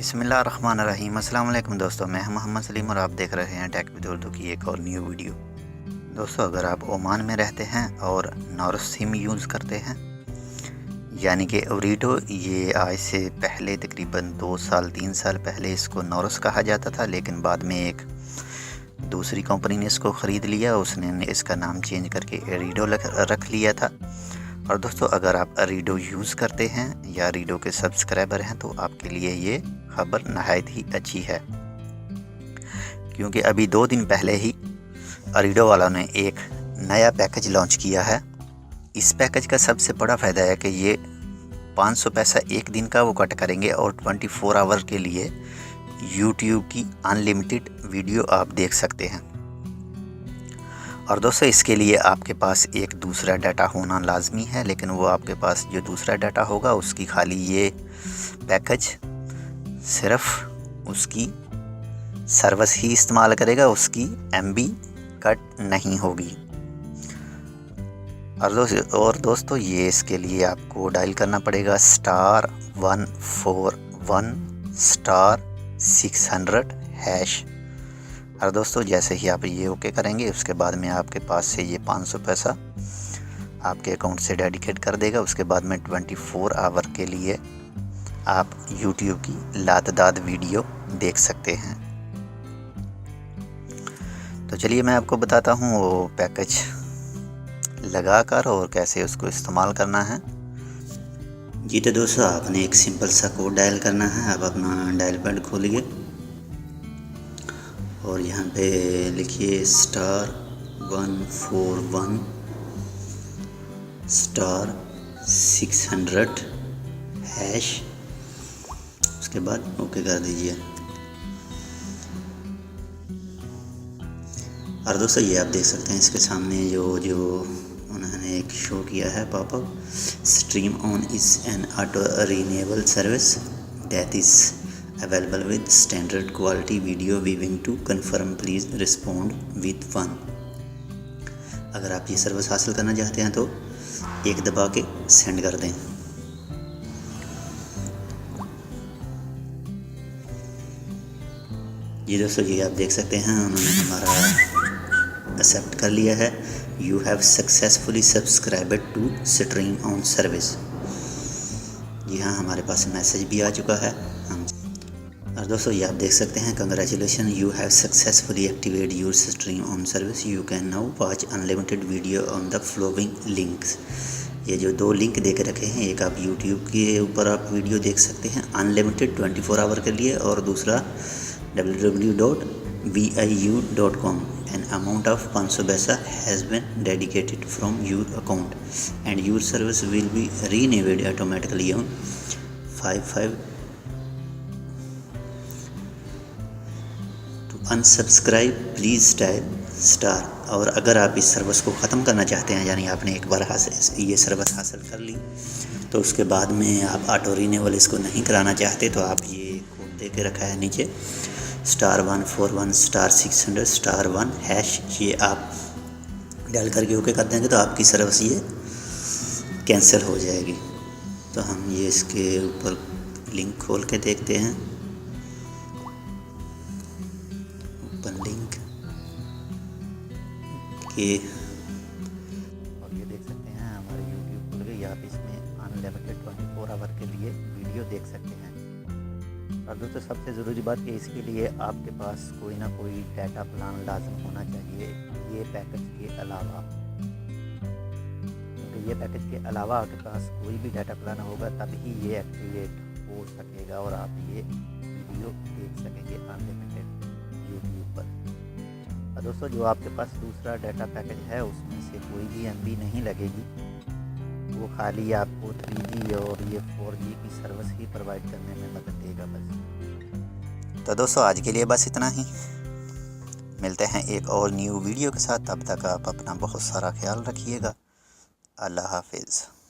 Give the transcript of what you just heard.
बिस्मिल्लाहिर्रहमानिर्रहीम। अस्सलाम वालेकुम दोस्तों, मैं मोहम्मद सलीम और आप देख रहे हैं टेक विद उर्दू की एक और न्यू वीडियो। दोस्तों, अगर आप ओमान में रहते हैं और नॉरस सिम यूज़ करते हैं यानी कि ओरीडो, ये आज से पहले तकरीबन 2 साल 3 साल पहले इसको नॉरस कहा जाता था, लेकिन बाद में एक दूसरी कंपनी ने इसको ख़रीद लिया। उसने इसका नाम चेंज करके ओरीडो रख लिया था। और दोस्तों, अगर आप ओरीडो यूज़ करते हैं या ओरीडो के सब्सक्राइबर हैं तो आपके लिए ये खबर नहायत ही अच्छी है, क्योंकि अभी 2 दिन पहले ही ओरीडो वालों ने एक नया पैकेज लॉन्च किया है। इस पैकेज का सबसे बड़ा फ़ायदा है कि ये 500 पैसा एक दिन का वो कट करेंगे और 24 आवर के लिए यूट्यूब की अनलिमिटेड वीडियो आप देख सकते हैं। और दोस्तों, इसके लिए आपके पास एक दूसरा डाटा होना लाजमी है, लेकिन वो आपके पास जो दूसरा डाटा होगा उसकी खाली ये पैकेज सिर्फ उसकी सर्विस ही इस्तेमाल करेगा, उसकी MB कट नहीं होगी। और दोस्तों, ये इसके लिए आपको डायल करना पड़ेगा *141*600#। और दोस्तों, जैसे ही आप ये ओके करेंगे उसके बाद में आपके पास से ये 500 पैसा आपके अकाउंट से डेडिकेट कर देगा। उसके बाद में 24 आवर के लिए आप YouTube की लातदाद वीडियो देख सकते हैं। तो चलिए मैं आपको बताता हूँ वो पैकेज लगाकर और कैसे उसको इस्तेमाल करना है। जी तो दोस्तों, आपने एक सिंपल सा कोड डायल करना है। आप अपना डायल पैड खोलिए और यहाँ पे लिखिए *141*600#। उसके बाद ओके कर दीजिए। और दोस्तों, ये आप देख सकते हैं इसके सामने जो उन्होंने एक शो किया है popup, stream on is an auto renewable service that is available with standard quality video viewing to confirm please respond with 1। अगर आप ये सर्विस हासिल करना चाहते हैं तो एक दबा के सेंड कर दें। ये दोस्तों, ये आप देख सकते हैं उन्होंने हमारा एक्सेप्ट कर लिया है। You have successfully subscribed to stream on service. जी हाँ, हमारे पास मैसेज भी आ चुका है। और दोस्तों, ये आप देख सकते हैं, congratulation, you have successfully activate your stream on service, you can now watch unlimited video on the flowing links. ये जो 2 लिंक दे के रखे हैं, एक आप यूट्यूब के ऊपर आप वीडियो देख सकते हैं अनलिमिटेड 24 आवर के लिए, और दूसरा www.viu.com। An amount of 500 paisa has been dedicated from your account and your service will be renewed automatically on 55. To unsubscribe please dial *। और अगर आप इस सर्विस को ख़त्म करना चाहते हैं, यानी आपने एक बार ये सर्विस हासिल कर ली तो उसके बाद में आप ऑटो रिन्यूअल इसको नहीं कराना चाहते, तो आप ये कोड दे के रखा है नीचे *141*600#1#। ये आप डायल करके ओके कर देंगे तो आपकी सर्विस ये कैंसिल हो जाएगी। तो हम ये इसके ऊपर लिंक खोल के देखते हैं। ओपन लिंक के, और ये देख सकते हैं हमारे YouTube खुल गई। आप इसमें अनलिमिटेड 24 आवर के लिए वीडियो देख सकते हैं। और दोस्तों, सबसे ज़रूरी बात कि इसके लिए आपके पास कोई ना कोई डाटा प्लान लाजम होना चाहिए ये पैकेज के अलावा, क्योंकि ये पैकेज के अलावा आपके पास कोई भी डाटा प्लान होगा तभी ये एक्टिवेट हो सकेगा और आप ये वीडियो देख सकेंगे अनलिमिटेड यूट्यूब पर। और दोस्तों, जो आपके पास दूसरा डाटा पैकेज है उसमें से कोई भी MB नहीं लगेगी, वो खाली आपको 3G और ये 4G की सर्विस ही प्रोवाइड करने में मदद देगा बस। तो दोस्तों, आज के लिए बस इतना ही। मिलते हैं एक और न्यू वीडियो के साथ। तब तक आप अपना बहुत सारा ख्याल रखिएगा। अल्लाह हाफिज़।